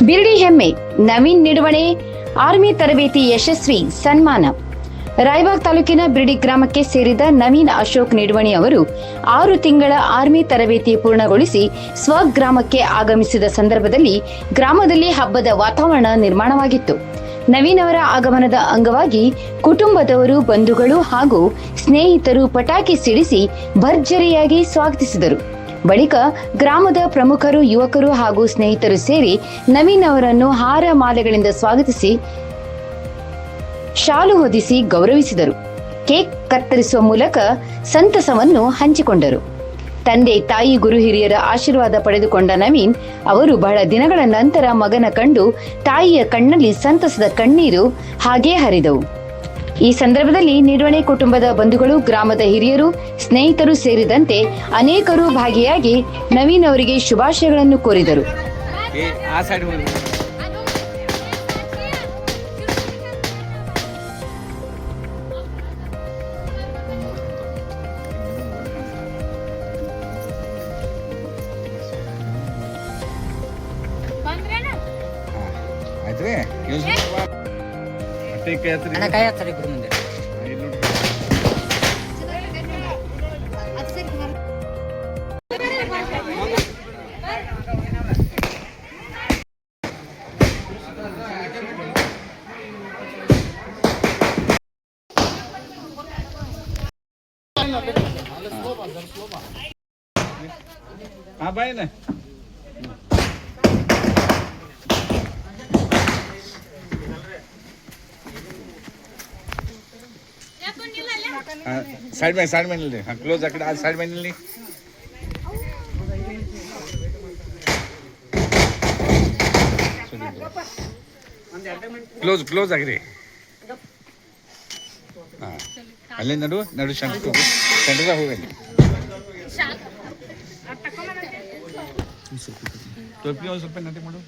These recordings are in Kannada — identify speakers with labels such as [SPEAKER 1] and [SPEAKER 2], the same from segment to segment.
[SPEAKER 1] ಬಿರ್ಡಿ ಹೆಮ್ಮೆ ನವೀನ್ ನಿಡುವಣೆ ಆರ್ಮಿ ತರಬೇತಿ ಯಶಸ್ವಿ ಸನ್ಮಾನ. ರಾಯಬಾಗ್ ತಾಲೂಕಿನ ಬಿರ್ಡಿ ಗ್ರಾಮಕ್ಕೆ ಸೇರಿದ ನವೀನ್ ಅಶೋಕ್ ನಿಡುವಣಿ ಅವರು 6 ತಿಂಗಳ ಆರ್ಮಿ ತರಬೇತಿ ಪೂರ್ಣಗೊಳಿಸಿ ಸ್ವಗ್ರಾಮಕ್ಕೆ ಆಗಮಿಸಿದ ಸಂದರ್ಭದಲ್ಲಿ ಗ್ರಾಮದಲ್ಲಿ ಹಬ್ಬದ ವಾತಾವರಣ ನಿರ್ಮಾಣವಾಗಿತ್ತು. ನವೀನ್ ಅವರ ಆಗಮನದ ಅಂಗವಾಗಿ ಕುಟುಂಬದವರು, ಬಂಧುಗಳು ಹಾಗೂ ಸ್ನೇಹಿತರು ಪಟಾಕಿ ಸಿಡಿಸಿ ಭರ್ಜರಿಯಾಗಿ ಸ್ವಾಗತಿಸಿದರು. ಬಳಿಕ ಗ್ರಾಮದ ಪ್ರಮುಖರು, ಯುವಕರು ಹಾಗೂ ಸ್ನೇಹಿತರು ಸೇರಿ ನವೀನ್ ಅವರನ್ನು ಹಾರ ಮಾಲೆಗಳಿಂದ ಸ್ವಾಗತಿಸಿ ಶಾಲು ಹೊದಿಸಿ ಗೌರವಿಸಿದರು. ಕೇಕ್ ಕತ್ತರಿಸುವ ಮೂಲಕ ಸಂತಸವನ್ನು ಹಂಚಿಕೊಂಡರು. ತಂದೆ, ತಾಯಿ, ಗುರು ಹಿರಿಯರ ಆಶೀರ್ವಾದ ಪಡೆದುಕೊಂಡ ನವೀನ್ ಅವರು ಬಹಳ ದಿನಗಳ ನಂತರ ಮಗನ ಕಂಡು ತಾಯಿಯ ಕಣ್ಣಲ್ಲಿ ಸಂತಸದ ಕಣ್ಣೀರು ಹಾಗೇ ಹರಿದವು. ಈ ಸಂದರ್ಭದಲ್ಲಿ ನಿಡುವಣೆ ಕುಟುಂಬದ ಬಂಧುಗಳು, ಗ್ರಾಮದ ಹಿರಿಯರು, ಸ್ನೇಹಿತರು ಸೇರಿದಂತೆ ಅನೇಕರು ಭಾಗಿಯಾಗಿ ನವೀನ್ ಅವರಿಗೆ ಶುಭಾಶಯಗಳನ್ನು ಕೋರಿದರು.
[SPEAKER 2] साइड में ले क्लोज आकर आज साइड में ले क्लोज आगे अल्ले नडु नडु सेंटर होगा टोपी और ಸ್ವಲ್ಪ ನಟಿ ಮಾಡು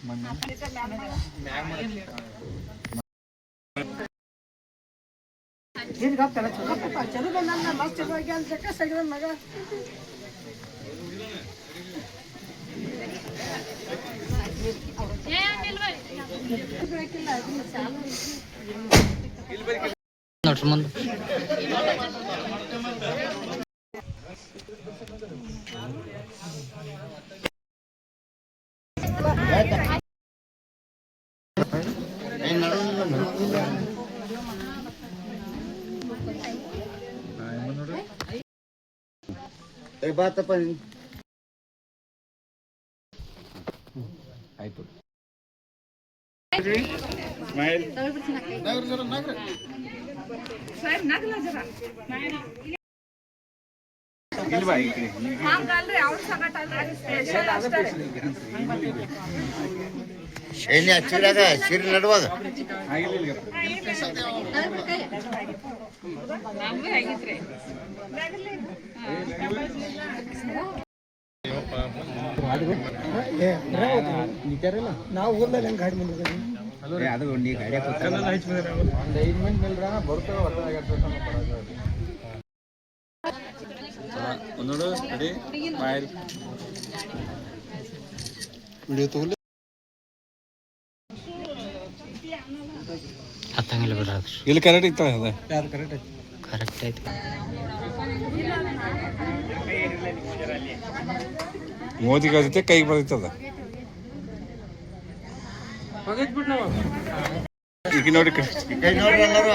[SPEAKER 2] बात अपन आइतो स्माइल साहेब नगला जरा ಇಲ್ಲಿ ಬಾ ಇಲ್ಲಿ ಹಾಗಲ್ರಿ ಅವ್ರ ಸಗಟ ಅಲ್ರಿ ಸ್ಪೆಷಲ್ ಅಷ್ಟೇ ಏನೇ ಹಚ್ಚಿದಾಗ ಸಿರಿ ನಡುವಾಗ ಆಗಿಲ್ಲ ನಮ್ಗೆ ಆಗಿತ್ರಿ ನಾವು ಊರ್ನಲ್ಲಿ ಹೆಂಗ್ ಗಾಡಿ ಬಂದಿದ್ದೀವಿ ಅದು ನೀ ಗಾಡಿ ಒಂದು 5 ಮಿನಿಟ್ ನಿಲ್ರ ಬರ್ತೇವೆ ಒಂದೋಡು ರೆಡಿ ಸ್ಮೈಲ್ ವಿಡಿಯೋ ತಗೊಳ್ಳಿ ಹತ್ತಂಗಿಲ್ಲ ಬಿಡ್ರಿ ಇಲ್ಲಿ ಕರೆಕ್ಟ್ ಇತ್ತು ಅದ ಯಾರು ಕರೆಕ್ಟ್ ಐತಿ ಕರೆಕ್ಟ್ ಐತಿ ಮೋದಿ ಜೊತೆ ಕೈಗೆ ಬರ್ತದ ಈಗ ನೋಡಿ ಕೈ ನೋಡಿ ಎಲ್ಲರೂ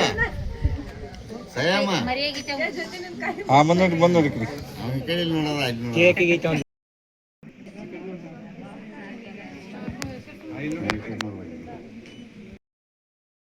[SPEAKER 2] ಸಯಮ್ಮ ಬಂದ್ ನೋಡಿ ಕೇಳಿ ನೋಡೋದ